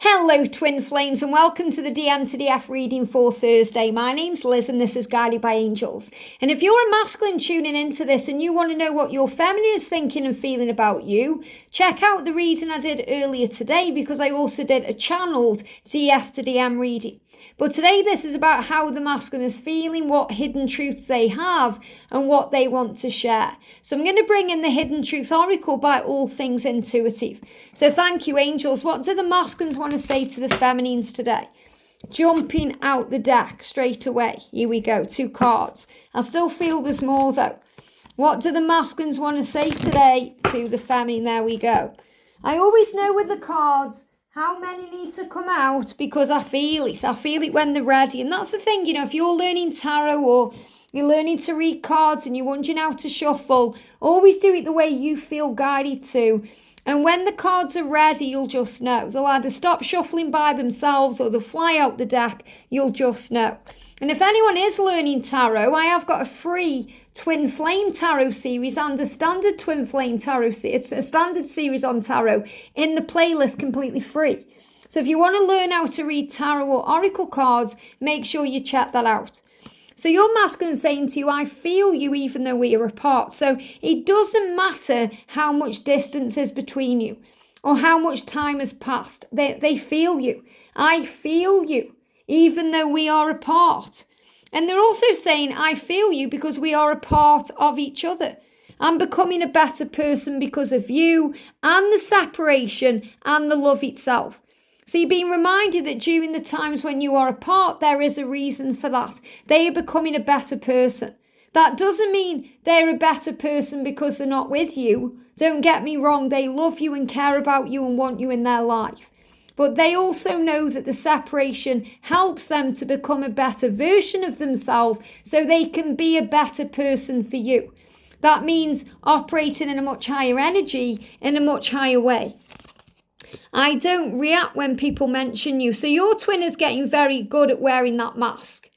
Hello twin flames and welcome to the DM to DF reading for Thursday. My name's Liz and this is Guided by Angels. And if you're a masculine tuning into this and you want to know what your feminine is thinking and feeling about you, check out the reading I did earlier today because I also did a channeled DF to DM reading. But today this is about how the masculine is feeling, what hidden truths they have and what they want to share. So I'm going to bring in the Hidden Truth Oracle by All Things Intuitive. So thank you, angels. What do the masculines want to say to the feminines today? Jumping out the deck straight away. Here we go, 2 cards. I still feel there's more though. What do the masculines want to say today to the feminine? There we go. I always know with the cards how many need to come out because I feel it. I feel it when they're ready. And that's the thing, you know, if you're learning tarot or you're learning to read cards and you're wondering how to shuffle, always do it the way you feel guided to. And when the cards are ready, you'll just know. They'll either stop shuffling by themselves or they'll fly out the deck. You'll just know. And if anyone is learning tarot, I have got a free Twin Flame Tarot series and a standard Twin Flame Tarot series. It's a standard series on tarot in the playlist completely free. So if you want to learn how to read tarot or oracle cards, make sure you check that out. So your masculine is saying to you, I feel you even though we are apart. So it doesn't matter how much distance is between you or how much time has passed. They feel you. I feel you even though we are apart. And they're also saying, I feel you because we are a part of each other. I'm becoming a better person because of you and the separation and the love itself. So you're being reminded that during the times when you are apart, there is a reason for that. They are becoming a better person. That doesn't mean they're a better person because they're not with you. Don't get me wrong. They love you and care about you and want you in their life. But they also know that the separation helps them to become a better version of themselves so they can be a better person for you. That means operating in a much higher energy, in a much higher way. I don't react when people mention you. So your twin is getting very good at wearing that mask.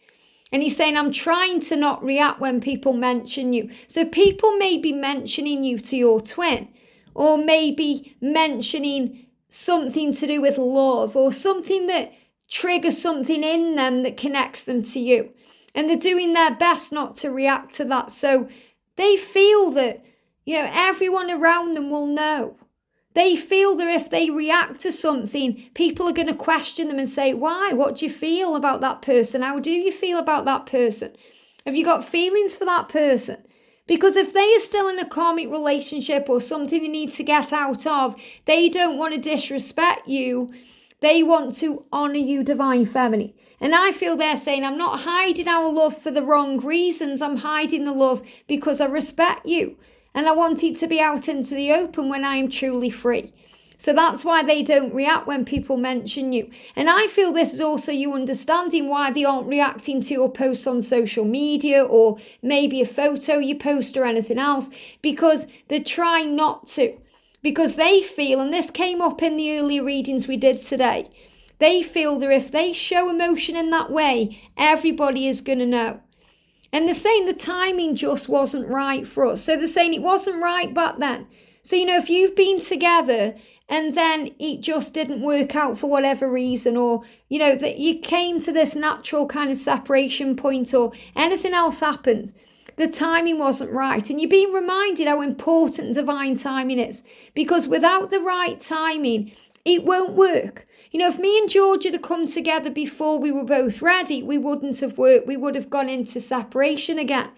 And he's saying, I'm trying to not react when people mention you. So people may be mentioning you to your twin or maybe mentioning something to do with love or something that triggers something in them that connects them to you. And they're doing their best not to react to that. So they feel that, you know, everyone around them will know. They feel that if they react to something, people are going to question them and say, why? What do you feel about that person? How do you feel about that person? Have you got feelings for that person? Because if they are still in a karmic relationship or something they need to get out of, they don't want to disrespect you. They want to honour you, Divine Feminine. And I feel they're saying, I'm not hiding our love for the wrong reasons. I'm hiding the love because I respect you. And I want it to be out into the open when I am truly free. So that's why they don't react when people mention you. And I feel this is also you understanding why they aren't reacting to your posts on social media or maybe a photo you post or anything else, because they're trying not to. Because they feel, and this came up in the earlier readings we did today, they feel that if they show emotion in that way, everybody is going to know. And they're saying the timing just wasn't right for us. So they're saying it wasn't right back then. So, you know, if you've been together and then it just didn't work out for whatever reason, or, you know, that you came to this natural kind of separation point or anything else happened, the timing wasn't right. And you're being reminded how important divine timing is. Because without the right timing, it won't work. You know, if me and George had come together before we were both ready, we wouldn't have worked. We would have gone into separation again.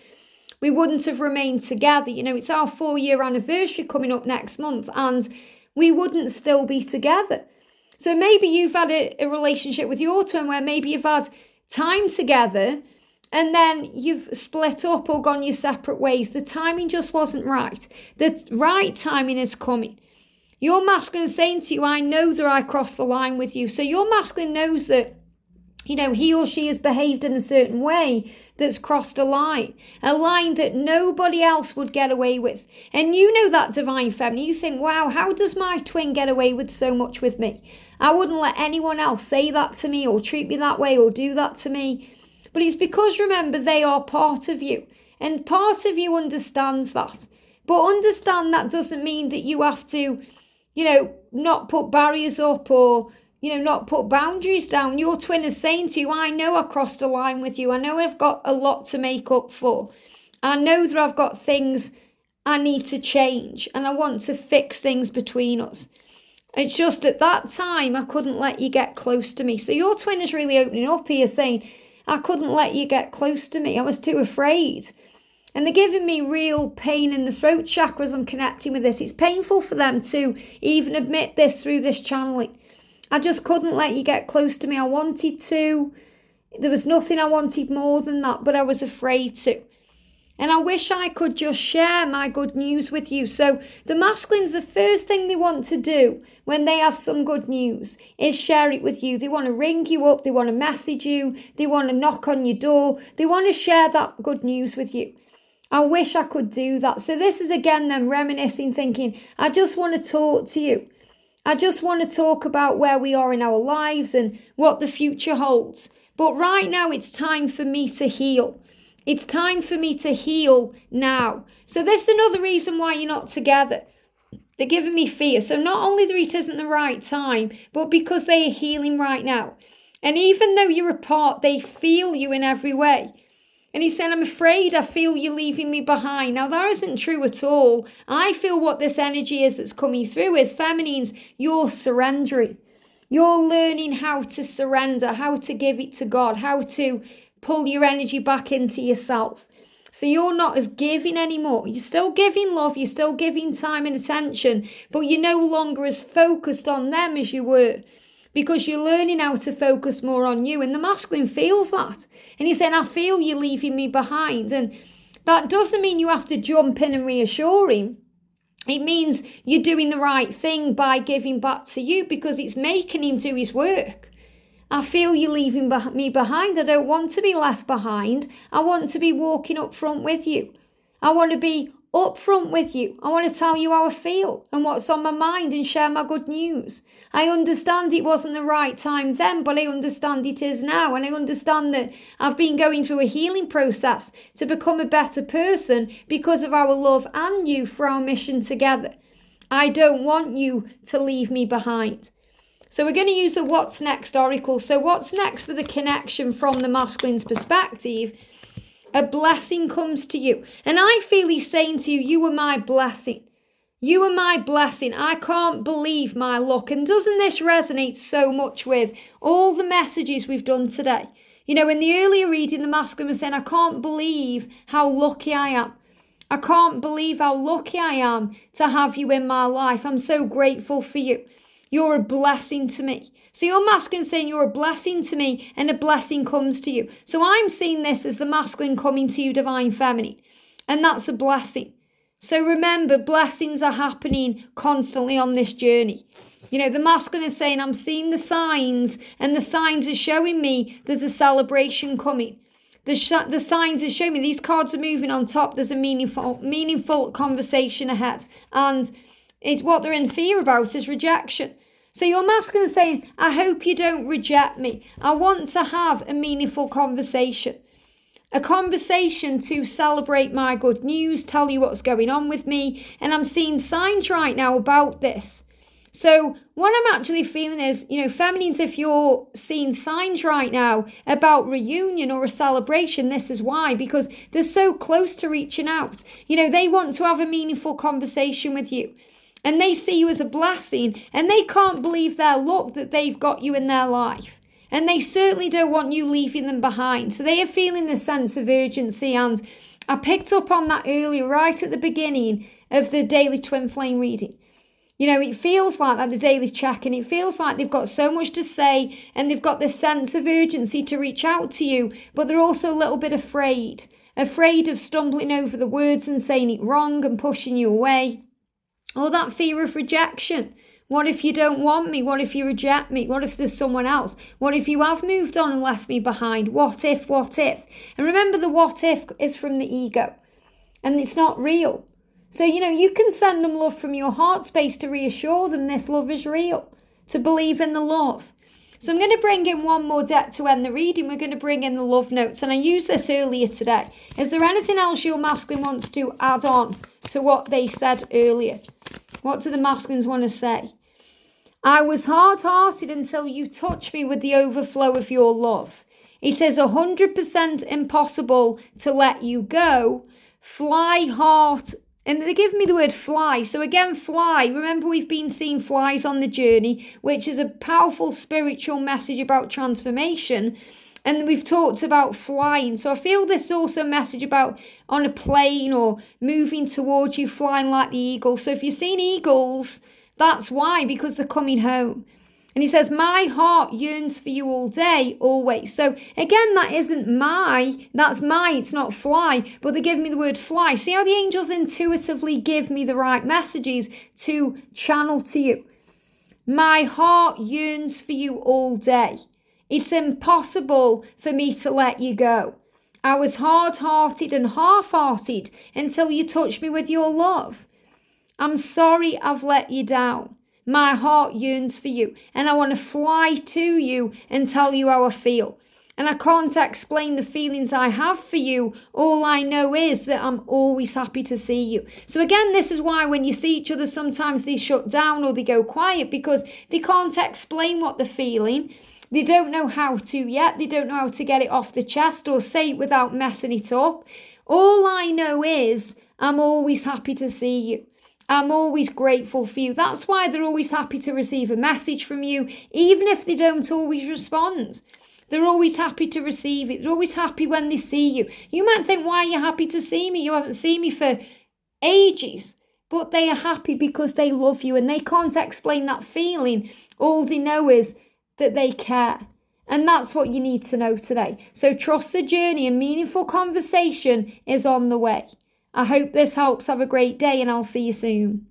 We wouldn't have remained together. You know, it's our 4-year anniversary coming up next month and we wouldn't still be together. So maybe you've had a relationship with your twin where maybe you've had time together and then you've split up or gone your separate ways. The timing just wasn't right. The right timing is coming. Your masculine is saying to you, I know that I crossed the line with you. So your masculine knows that, you know, he or she has behaved in a certain way that's crossed a line that nobody else would get away with. And you know that, Divine Feminine. You think, wow, how does my twin get away with so much with me? I wouldn't let anyone else say that to me or treat me that way or do that to me. But it's because, remember, they are part of you. And part of you understands that. But understand that doesn't mean that you have to, you know, not put barriers up or not put boundaries down. Your twin is saying to you, I know I crossed a line with you. I know I've got a lot to make up for. I know that I've got things I need to change and I want to fix things between us. It's just at that time, I couldn't let you get close to me. So your twin is really opening up here saying, I couldn't let you get close to me. I was too afraid. And they're giving me real pain in the throat chakra as I'm connecting with this. It's painful for them to even admit this through this channeling. I just couldn't let you get close to me. I wanted to. There was nothing I wanted more than that, but I was afraid to. And I wish I could just share my good news with you. So the masculines, the first thing they want to do when they have some good news is share it with you. They want to ring you up. They want to message you. They want to knock on your door. They want to share that good news with you. I wish I could do that. So this is again them reminiscing, thinking, I just want to talk to you. I just want to talk about where we are in our lives and what the future holds. But right now it's time for me to heal. It's time for me to heal now. So this is another reason why you're not together. They're giving me fear. So not only that it isn't the right time, but because they are healing right now. And even though you're apart, they feel you in every way. And he's saying, I'm afraid I feel you're leaving me behind. Now, that isn't true at all. I feel what this energy is that's coming through is feminines, you're surrendering. You're learning how to surrender, how to give it to God, how to pull your energy back into yourself. So you're not as giving anymore. You're still giving love, you're still giving time and attention, but you're no longer as focused on them as you were. Because you're learning how to focus more on you. And the masculine feels that. And he's saying, I feel you're leaving me behind. And that doesn't mean you have to jump in and reassure him. It means you're doing the right thing by giving back to you because it's making him do his work. I feel you're leaving me behind. I don't want to be left behind. I want to be walking up front with you. I want to be up front with you. I want to tell you how I feel and what's on my mind and share my good news. I understand it wasn't the right time then, but I understand it is now. And I understand that I've been going through a healing process to become a better person because of our love and you for our mission together. I don't want you to leave me behind. So we're going to use a what's next oracle. So what's next for the connection from the masculine's perspective? A blessing comes to you. And I feel he's saying to you, you are my blessing. You are my blessing. I can't believe my luck. And doesn't this resonate so much with all the messages we've done today? You know, in the earlier reading, the masculine was saying, I can't believe how lucky I am. I can't believe how lucky I am to have you in my life. I'm so grateful for you. You're a blessing to me. So your masculine saying you're a blessing to me and a blessing comes to you. So I'm seeing this as the masculine coming to you, divine feminine. And that's a blessing. So remember, blessings are happening constantly on this journey. You know, the masculine is saying, I'm seeing the signs and the signs are showing me there's a celebration coming. The signs are showing me these cards are moving on top. There's a meaningful conversation ahead. And it's what they're in fear about is rejection. So your masculine is saying, I hope you don't reject me. I want to have a meaningful conversation. A conversation to celebrate my good news, tell you what's going on with me. And I'm seeing signs right now about this. So what I'm actually feeling is, you know, feminines, if you're seeing signs right now about reunion or a celebration, this is why, because they're so close to reaching out. You know, they want to have a meaningful conversation with you. And they see you as a blessing. And they can't believe their luck that they've got you in their life. And they certainly don't want you leaving them behind. So they are feeling this sense of urgency. And I picked up on that earlier, right at the beginning of the daily twin flame reading. You know, it feels like the daily check-in. It feels like they've got so much to say and they've got this sense of urgency to reach out to you. But they're also a little bit afraid of stumbling over the words and saying it wrong and pushing you away. Or that fear of rejection. What if you don't want me? What if you reject me? What if there's someone else? What if you have moved on and left me behind? What if? And remember, the what if is from the ego. And it's not real. So, you know, you can send them love from your heart space to reassure them this love is real. To believe in the love. So I'm going to bring in one more deck to end the reading. We're going to bring in the love notes. And I used this earlier today. Is there anything else your masculine wants to add on to what they said earlier? What do the masculines want to say? I was hard-hearted until you touched me with the overflow of your love. It is 100% impossible to let you go. Fly, heart. And they give me the word fly. So again, fly. Remember, we've been seeing flies on the journey, which is a powerful spiritual message about transformation. And we've talked about flying. So I feel this is also a message about on a plane or moving towards you, flying like the eagle. So if you've seen eagles, that's why, because they're coming home. And he says, my heart yearns for you all day, always. So again, that isn't that's my, it's not fly, but they give me the word fly. See how the angels intuitively give me the right messages to channel to you. My heart yearns for you all day. It's impossible for me to let you go. I was hard-hearted and half-hearted until you touched me with your love. I'm sorry I've let you down. My heart yearns for you, and I want to fly to you and tell you how I feel. And I can't explain the feelings I have for you. All I know is that I'm always happy to see you. So again, this is why when you see each other, sometimes they shut down or they go quiet because they can't explain what they're feeling. They don't know how to yet. They don't know how to get it off the chest or say it without messing it up. All I know is I'm always happy to see you. I'm always grateful for you. That's why they're always happy to receive a message from you, even if they don't always respond. They're always happy to receive it. They're always happy when they see you. You might think, why are you happy to see me? You haven't seen me for ages. But they are happy because they love you and they can't explain that feeling. All they know is that they care. And that's what you need to know today. So trust the journey and meaningful conversation is on the way. I hope this helps. Have a great day and I'll see you soon.